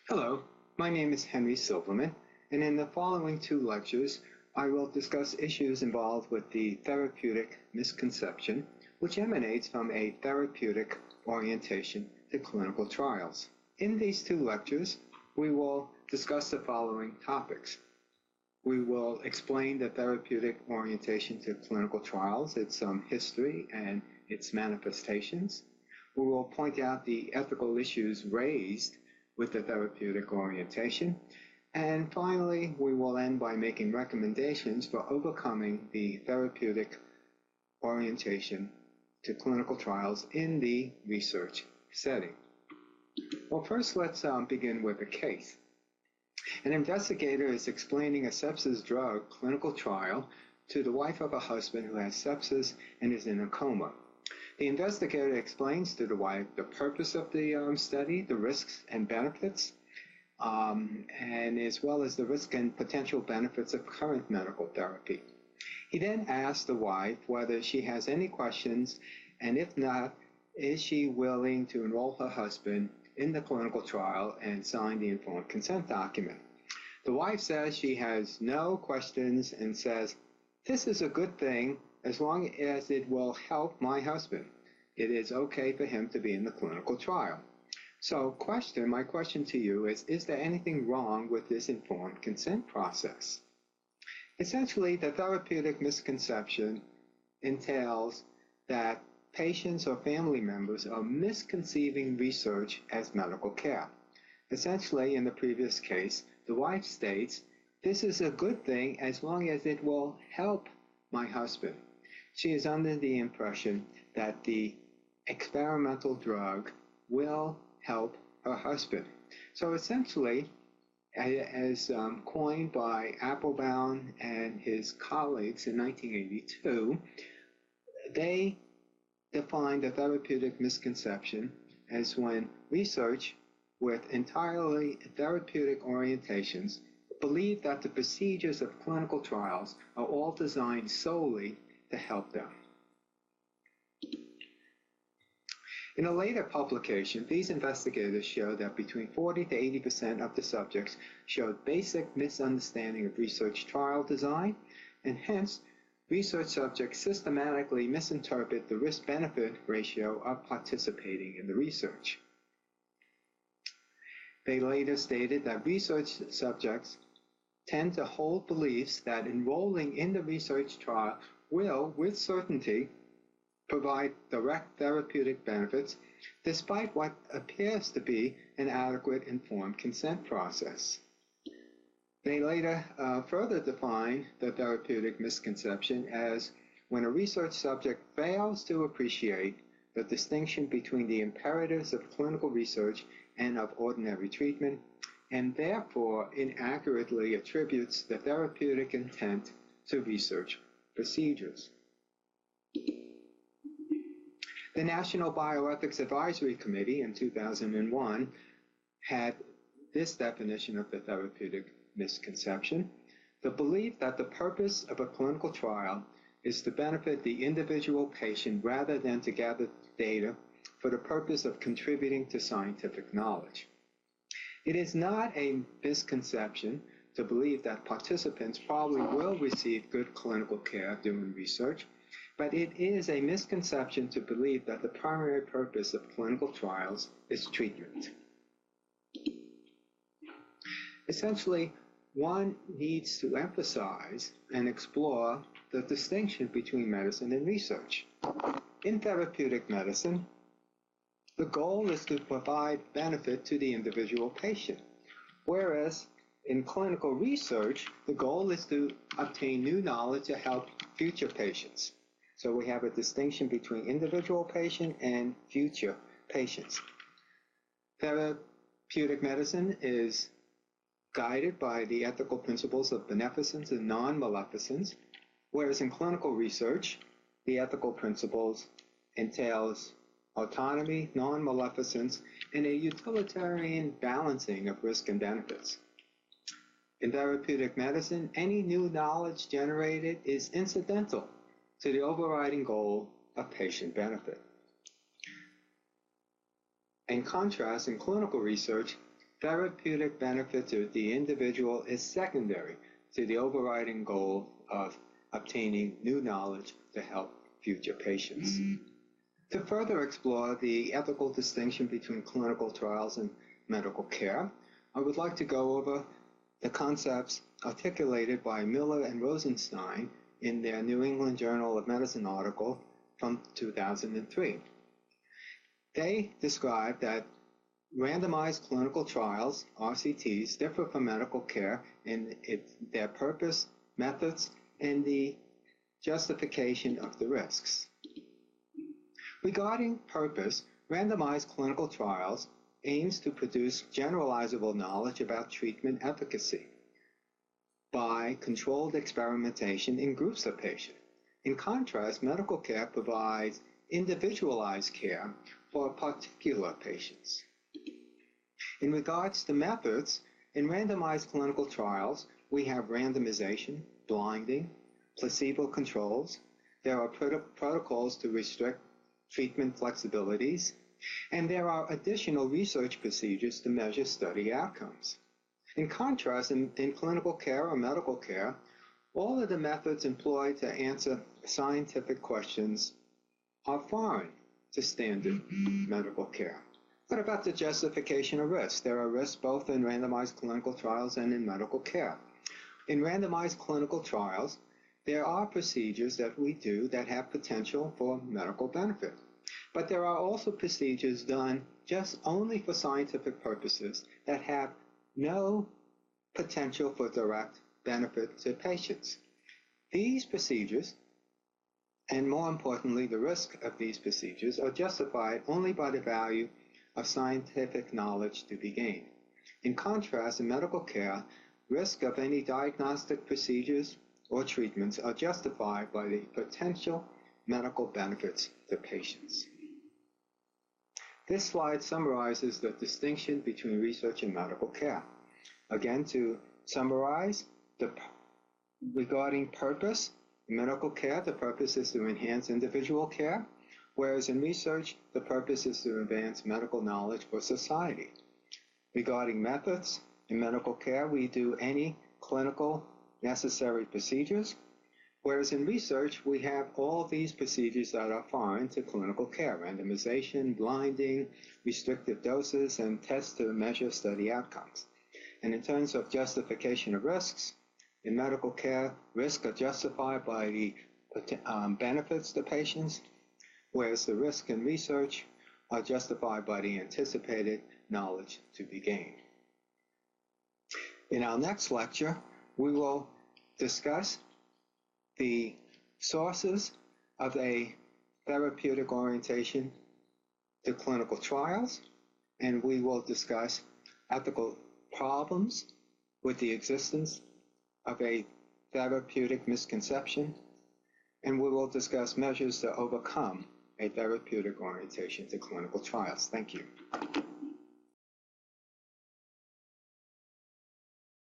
Hello, my name is Henry Silverman, and in the following two lectures, I will discuss issues involved with the therapeutic misconception, which emanates from a therapeutic orientation to clinical trials. In these two lectures, we will discuss the following topics. We will explain the therapeutic orientation to clinical trials, its history and its manifestations. We will point out the ethical issues raised with the therapeutic orientation. And finally, we will end by making recommendations for overcoming the therapeutic orientation to clinical trials in the research setting. Well, first, let's begin with a case. An investigator is explaining a sepsis drug clinical trial to the wife of a husband who has sepsis and is in a coma. The investigator explains to the wife the purpose of the study, the risks and benefits, and as well as the risk and potential benefits of current medical therapy. He then asks the wife whether she has any questions, and if not, is she willing to enroll her husband in the clinical trial and sign the informed consent document. The wife says she has no questions and says, "This is a good thing as long as it will help my husband. It is okay for him to be in the clinical trial." So my question to you is there anything wrong with this informed consent process? Essentially, the therapeutic misconception entails that patients or family members are misconceiving research as medical care. Essentially, in the previous case, the wife states, "This is a good thing as long as it will help my husband." She is under the impression that the experimental drug will help her husband. So essentially, as coined by Applebaum and his colleagues in 1982, they defined the therapeutic misconception as when research with entirely therapeutic orientations believe that the procedures of clinical trials are all designed solely to help them. In a later publication, these investigators showed that between 40 to 80% of the subjects showed basic misunderstanding of research trial design, and hence, research subjects systematically misinterpret the risk-benefit ratio of participating in the research. They later stated that research subjects tend to hold beliefs that enrolling in the research trial will, with certainty, provide direct therapeutic benefits, despite what appears to be an adequate informed consent process. They later further defined the therapeutic misconception as when a research subject fails to appreciate the distinction between the imperatives of clinical research and of ordinary treatment, and therefore inaccurately attributes the therapeutic intent to research procedures. The National Bioethics Advisory Committee in 2001 had this definition of the therapeutic misconception: the belief that the purpose of a clinical trial is to benefit the individual patient rather than to gather data for the purpose of contributing to scientific knowledge. It is not a misconception to believe that participants probably will receive good clinical care during research, but it is a misconception to believe that the primary purpose of clinical trials is treatment. Essentially, one needs to emphasize and explore the distinction between medicine and research. In therapeutic medicine, the goal is to provide benefit to the individual patient, whereas in clinical research, the goal is to obtain new knowledge to help future patients. So we have a distinction between individual patient and future patients. Therapeutic medicine is guided by the ethical principles of beneficence and non-maleficence, whereas in clinical research, the ethical principles entails autonomy, non-maleficence, and a utilitarian balancing of risk and benefits. In therapeutic medicine, any new knowledge generated is incidental to the overriding goal of patient benefit. In contrast, in clinical research, therapeutic benefit to the individual is secondary to the overriding goal of obtaining new knowledge to help future patients. To further explore the ethical distinction between clinical trials and medical care, I would like to go over the concepts articulated by Miller and Rosenstein in their New England Journal of Medicine article from 2003. They describe that randomized clinical trials, RCTs, differ from medical care in their purpose, methods, and the justification of the risks. Regarding purpose, randomized clinical trials aims to produce generalizable knowledge about treatment efficacy by controlled experimentation in groups of patients. In contrast, medical care provides individualized care for particular patients. In regards to methods, in randomized clinical trials, we have randomization, blinding, placebo controls. There are protocols to restrict treatment flexibilities, and there are additional research procedures to measure study outcomes. In contrast, in clinical care or medical care, all of the methods employed to answer scientific questions are foreign to standard medical care. What about the justification of risk? There are risks both in randomized clinical trials and in medical care. In randomized clinical trials, there are procedures that we do that have potential for medical benefit. But there are also procedures done just only for scientific purposes that have no potential for direct benefit to patients. These procedures, and more importantly, the risk of these procedures, are justified only by the value of scientific knowledge to be gained. In contrast, in medical care, risk of any diagnostic procedures or treatments are justified by the potential medical benefits to patients. This slide summarizes the distinction between research and medical care. Again, to summarize, regarding purpose, in medical care, the purpose is to enhance individual care, whereas in research, the purpose is to advance medical knowledge for society. Regarding methods, in medical care, we do any clinical necessary procedures, whereas in research, we have all these procedures that are foreign to clinical care: randomization, blinding, restricted doses, and tests to measure study outcomes. And in terms of justification of risks, in medical care, risks are justified by the benefits to patients, whereas the risks in research are justified by the anticipated knowledge to be gained. In our next lecture, we will discuss the sources of a therapeutic orientation to clinical trials, and we will discuss ethical problems with the existence of a therapeutic misconception, and we will discuss measures to overcome a therapeutic orientation to clinical trials. Thank you.